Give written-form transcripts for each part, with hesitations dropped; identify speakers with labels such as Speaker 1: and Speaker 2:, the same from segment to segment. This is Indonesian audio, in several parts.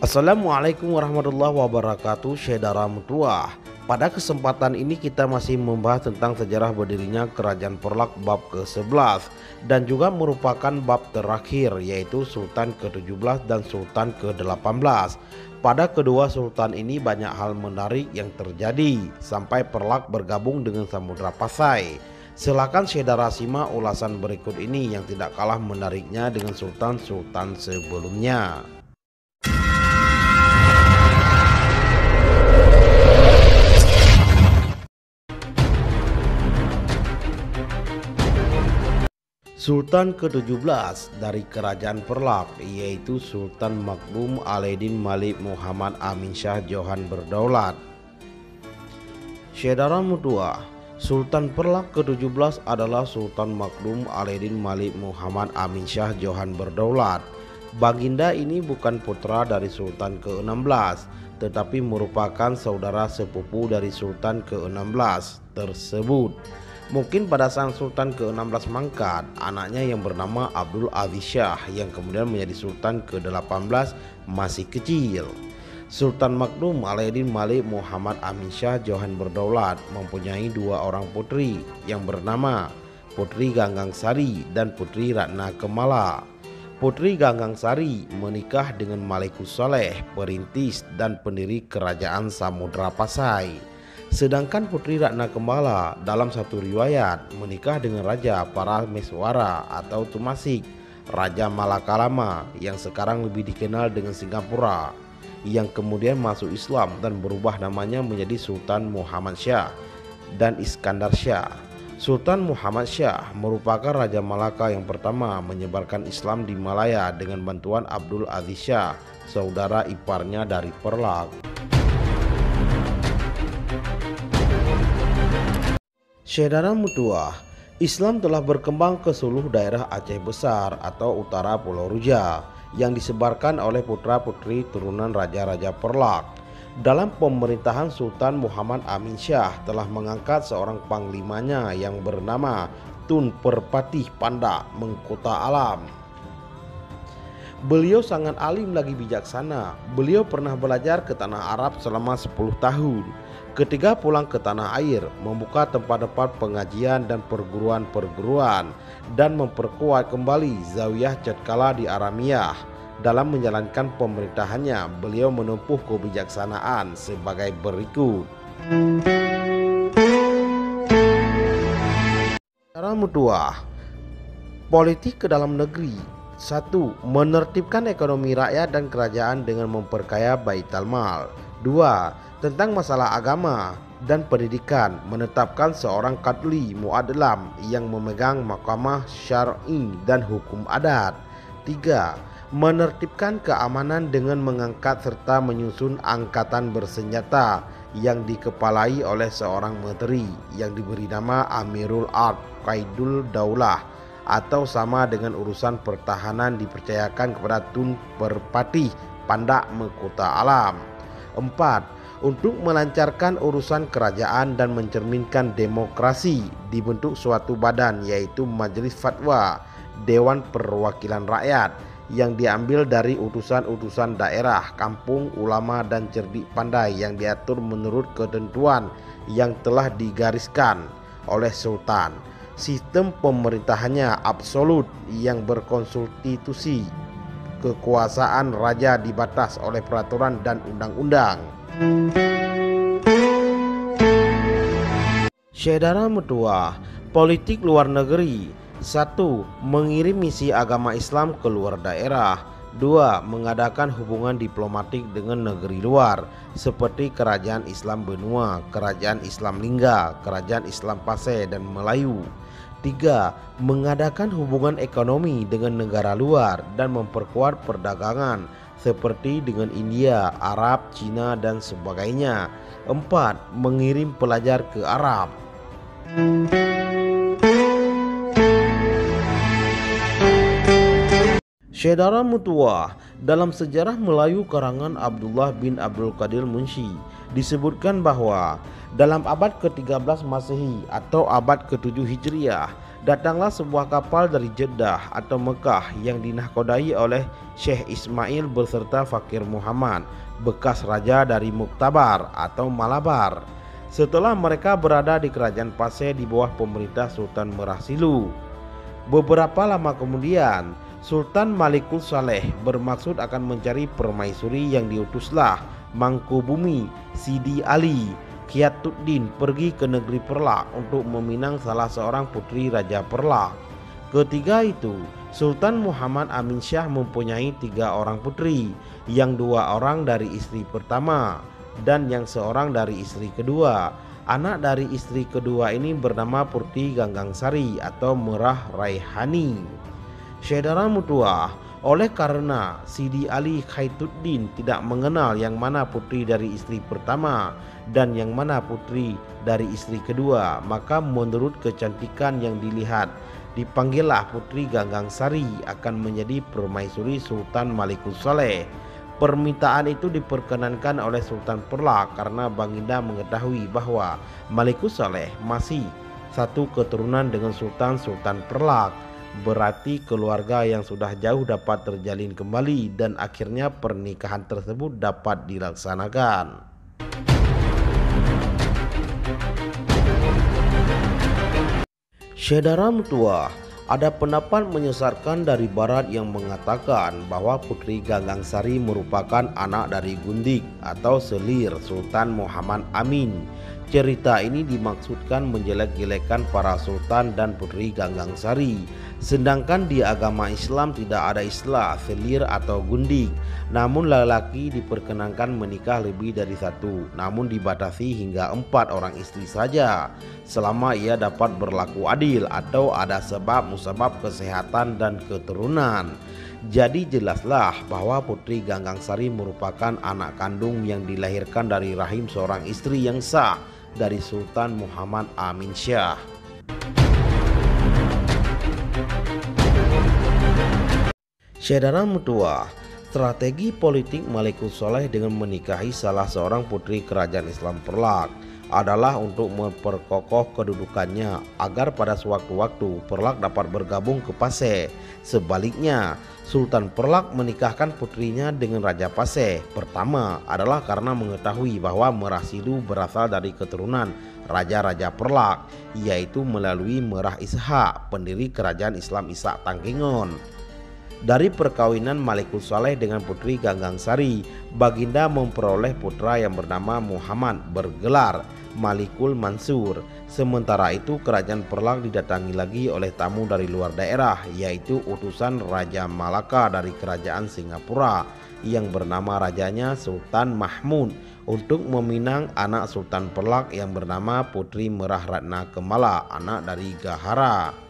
Speaker 1: Assalamualaikum warahmatullahi wabarakatuh, saudara mutuah. Pada kesempatan ini kita masih membahas tentang sejarah berdirinya Kerajaan Perlak bab ke-11 dan juga merupakan bab terakhir, yaitu Sultan ke-17 dan Sultan ke-18. Pada kedua sultan ini banyak hal menarik yang terjadi sampai Perlak bergabung dengan Samudra Pasai. Silakan saudara simak ulasan berikut ini yang tidak kalah menariknya dengan sultan-sultan sebelumnya. Sultan ke-17 dari Kerajaan Perlak yaitu Sultan Makdum Alaeddin Malik Muhammad Amin Shah Johan Berdaulat. Saudara mutua, Sultan Perlak ke-17 adalah Sultan Makdum Alaeddin Malik Muhammad Amin Shah Johan Berdaulat. Baginda ini bukan putra dari Sultan ke-16, tetapi merupakan saudara sepupu dari Sultan ke-16 tersebut. Mungkin pada saat Sultan ke-16 mangkat, anaknya yang bernama Abdul Aziz Shah yang kemudian menjadi Sultan ke-18 masih kecil. Sultan Makdum Alaeddin Malik Muhammad Amin Shah Johan Berdaulat mempunyai dua orang putri yang bernama Putri Ganggang Sari dan Putri Ratna Kemala. Putri Ganggang Sari menikah dengan Malikus Saleh, perintis dan pendiri Kerajaan Samudra Pasai. Sedangkan Putri Ratna Kemala dalam satu riwayat menikah dengan Raja Parameswara atau Tumasik, Raja Malaka Lama yang sekarang lebih dikenal dengan Singapura, yang kemudian masuk Islam dan berubah namanya menjadi Sultan Muhammad Shah dan Iskandar Shah. Sultan Muhammad Shah merupakan Raja Malaka yang pertama menyebarkan Islam di Malaya dengan bantuan Abdul Aziz Shah, saudara iparnya dari Perlak. Saudara mutua, Islam telah berkembang ke seluruh daerah Aceh Besar atau utara Pulau Ruja yang disebarkan oleh putra-putri turunan raja-raja Perlak. Dalam pemerintahan Sultan Muhammad Amin Shah telah mengangkat seorang panglimanya yang bernama Tun Perpatih Panda Mengkota Alam. Beliau sangat alim lagi bijaksana. Beliau pernah belajar ke tanah Arab selama 10 tahun. Ketika pulang ke tanah air, membuka tempat-tempat pengajian dan perguruan-perguruan dan memperkuat kembali Zawiyah Cetkala di Aramiyah. Dalam menjalankan pemerintahannya, beliau menempuh kebijaksanaan sebagai berikut. Cara mutuah, politik ke dalam negeri. 1. Menertibkan ekonomi rakyat dan kerajaan dengan memperkaya Baitul Mal. 2. Tentang masalah agama dan pendidikan, menetapkan seorang kadli muadlam yang memegang mahkamah syar'i dan hukum adat. 3. Menertibkan keamanan dengan mengangkat serta menyusun angkatan bersenjata yang dikepalai oleh seorang menteri yang diberi nama Amirul Ard Qaidul Daulah, atau sama dengan urusan pertahanan dipercayakan kepada Tun Perpatih Panda Mengkota Alam. 4. Untuk melancarkan urusan kerajaan dan mencerminkan demokrasi, dibentuk suatu badan yaitu Majelis Fatwa Dewan Perwakilan Rakyat yang diambil dari utusan-utusan daerah, kampung, ulama dan cerdik pandai yang diatur menurut ketentuan yang telah digariskan oleh Sultan. Sistem pemerintahannya absolut yang berkonstitusi. Kekuasaan raja dibatas oleh peraturan dan undang-undang. Saudara mutua, politik luar negeri. 1. Mengirim misi agama Islam ke luar daerah. 2. Mengadakan hubungan diplomatik dengan negeri luar seperti Kerajaan Islam Benua, Kerajaan Islam Lingga, Kerajaan Islam Pasai dan Melayu. 3. Mengadakan hubungan ekonomi dengan negara luar dan memperkuat perdagangan seperti dengan India, Arab, Cina dan sebagainya. 4. Mengirim pelajar ke Arab. Saudara mutua, dalam sejarah Melayu karangan Abdullah bin Abdul Qadir Munshi disebutkan bahwa dalam abad ke-13 Masehi atau abad ke-7 Hijriah, Datanglah sebuah kapal dari Jeddah atau Mekah yang dinahkodai oleh Syekh Ismail beserta Fakir Muhammad, bekas raja dari Muktabar atau Malabar. Setelah mereka berada di kerajaan Paseh di bawah pemerintah Sultan Merah Silu. Beberapa lama kemudian, Sultan Malikul Saleh bermaksud akan mencari permaisuri yang diutuslah Mangkubumi Sidi Ali Qiyatuddin pergi ke negeri Perlak untuk meminang salah seorang putri Raja Perlak. Ketiga itu, Sultan Muhammad Amin Syah mempunyai 3 orang putri, yang 2 orang dari istri pertama dan yang seorang dari istri kedua. Anak dari istri kedua ini bernama Putri Ganggang Sari atau Merah Raihani. Saudara mutuah, oleh karena Sidi Ali Qiyatuddin tidak mengenal yang mana putri dari istri pertama dan yang mana putri dari istri kedua, maka menurut kecantikan yang dilihat, dipanggillah Putri Ganggang Sari akan menjadi permaisuri Sultan Malikul Saleh. Permintaan itu diperkenankan oleh Sultan Perlak karena Baginda mengetahui bahwa Malikul Saleh masih satu keturunan dengan Sultan Perlak. Berarti keluarga yang sudah jauh dapat terjalin kembali dan akhirnya pernikahan tersebut dapat dilaksanakan. Saudara mutua, ada pendapat menyesatkan dari barat yang mengatakan bahwa Putri Ganggang Sari merupakan anak dari Gundik atau selir Sultan Muhammad Amin. Cerita ini dimaksudkan menjelek-jelekan para sultan dan Putri Ganggang Sari. Sedangkan di agama Islam tidak ada istilah selir atau gundik. Namun lelaki diperkenankan menikah lebih dari 1, namun dibatasi hingga 4 orang istri saja, selama ia dapat berlaku adil atau ada sebab musabab kesehatan dan keturunan. Jadi jelaslah bahwa Putri Ganggang Sari merupakan anak kandung yang dilahirkan dari rahim seorang istri yang sah dari Sultan Muhammad Amin Syah. Saudara mutua, strategi politik Malikul Saleh dengan menikahi salah seorang putri kerajaan Islam Perlak adalah untuk memperkokoh kedudukannya agar pada sewaktu-waktu Perlak dapat bergabung ke Paseh. Sebaliknya, Sultan Perlak menikahkan putrinya dengan Raja Paseh. Pertama adalah karena mengetahui bahwa Merah Silu berasal dari keturunan Raja-Raja Perlak, yaitu melalui Merah Ishak, pendiri kerajaan Islam Ishak Tangkingon. Dari perkawinan Malikul Saleh dengan Putri Ganggang Sari, Baginda memperoleh putra yang bernama Muhammad bergelar Malikul Mansur. Sementara itu kerajaan Perlak didatangi lagi oleh tamu dari luar daerah, yaitu utusan Raja Malaka dari kerajaan Singapura yang bernama rajanya Sultan Mahmud untuk meminang anak Sultan Perlak yang bernama Putri Merah Ratna Kemala, anak dari Gahara.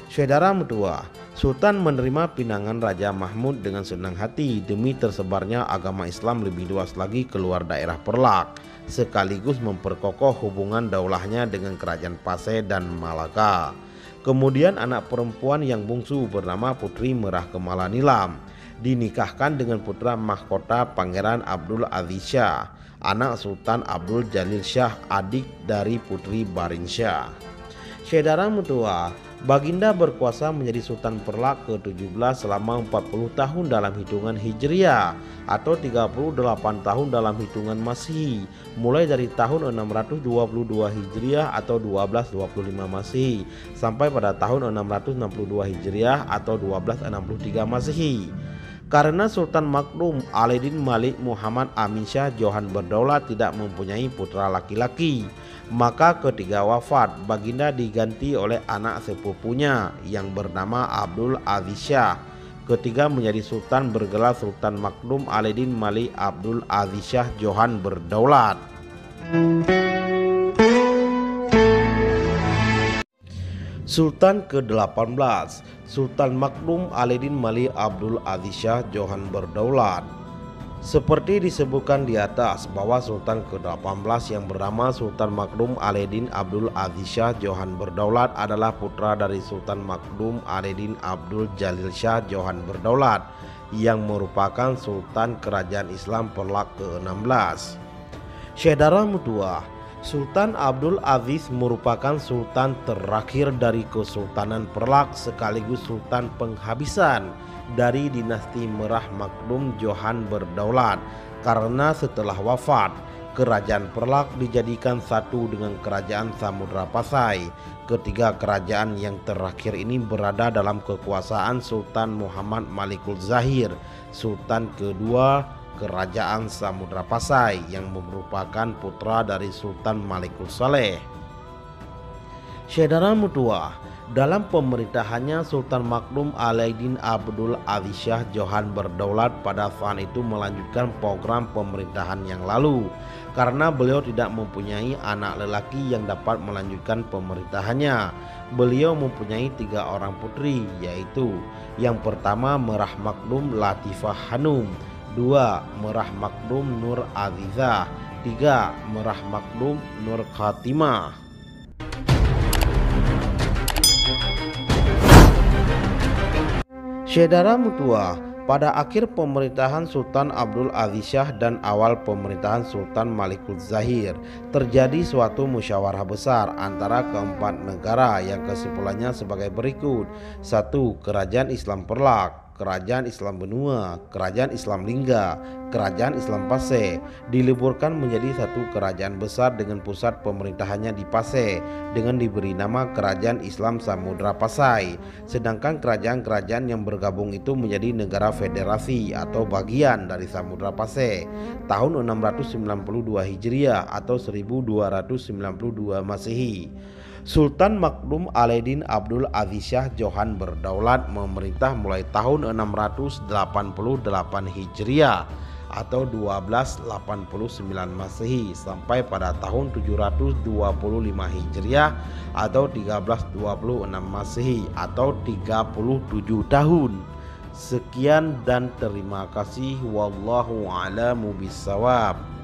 Speaker 1: Saudara mutua, Sultan menerima pinangan Raja Mahmud dengan senang hati demi tersebarnya agama Islam lebih luas lagi keluar daerah Perlak, sekaligus memperkokoh hubungan daulahnya dengan kerajaan Paseh dan Malaka. Kemudian anak perempuan yang bungsu bernama Putri Merah Kemala Nilam dinikahkan dengan putra mahkota Pangeran Abdul Aziz Syah, anak Sultan Abdul Jalil Syah, adik dari Putri Barin Syah. Saudara mutua, Baginda berkuasa menjadi Sultan Perlak ke-17 selama 40 tahun dalam hitungan Hijriah atau 38 tahun dalam hitungan Masehi, mulai dari tahun 622 Hijriah atau 1225 Masehi sampai pada tahun 662 Hijriah atau 1263 Masehi. Karena Sultan Makdum Alaeddin Malik Muhammad Amin Syah Johan Berdaulat tidak mempunyai putra laki-laki, maka ketika wafat Baginda diganti oleh anak sepupunya yang bernama Abdul Aziz Syah. Ketiga menjadi sultan bergelar Sultan Makdum Alaeddin Malik Abdul Aziz Syah Johan Berdaulat. Sultan ke-18 Sultan Makdum Alaeddin Malik Abdul Aziz Syah Johan Berdaulat. Seperti disebutkan di atas bahwa Sultan ke-18 yang bernama Sultan Makdum Alaeddin Abdul Aziz Syah Johan Berdaulat adalah putra dari Sultan Makdum Alaeddin Abdul Jalil Syah Johan Berdaulat yang merupakan Sultan Kerajaan Islam Perlak ke-16. Saudara mutua, Sultan Abdul Aziz merupakan sultan terakhir dari Kesultanan Perlak sekaligus sultan penghabisan dari dinasti Merah Makdum Johan Berdaulat, karena setelah wafat Kerajaan Perlak dijadikan satu dengan Kerajaan Samudra Pasai. Ketiga kerajaan yang terakhir ini berada dalam kekuasaan Sultan Muhammad Malikul Zahir, Sultan kedua Kerajaan Samudra Pasai yang merupakan putra dari Sultan Malikul Saleh. Saudara mutua, dalam pemerintahannya Sultan Makdum Alaiddin Abdul Aziz Shah Johan Berdaulat pada saat itu melanjutkan program pemerintahan yang lalu karena beliau tidak mempunyai anak lelaki yang dapat melanjutkan pemerintahannya. Beliau mempunyai 3 orang putri, yaitu yang pertama Merah Makdum Latifah Hanum, 2 Merah Makdum Nur Azizah, 3 Merah Makdum Nur Khatimah. Saudara mutua, pada akhir pemerintahan Sultan Abdul Aziz Shah dan awal pemerintahan Sultan Malikul Zahir terjadi suatu musyawarah besar antara keempat negara yang kesimpulannya sebagai berikut: 1. Kerajaan Islam Perlak, Kerajaan Islam Benua, Kerajaan Islam Lingga, Kerajaan Islam Pasai diliburkan menjadi satu kerajaan besar dengan pusat pemerintahannya di Pasai dengan diberi nama Kerajaan Islam Samudra Pasai. Sedangkan kerajaan-kerajaan yang bergabung itu menjadi negara federasi atau bagian dari Samudra Pasai tahun 692 Hijriah atau 1292 Masehi. Sultan Makdum Alaiddin Abdul Aziz Shah Johan Berdaulat memerintah mulai tahun 688 Hijriah atau 1289 Masehi sampai pada tahun 725 Hijriah atau 1326 Masehi atau 37 tahun. Sekian dan terima kasih, wallahu a'lamu bishawab.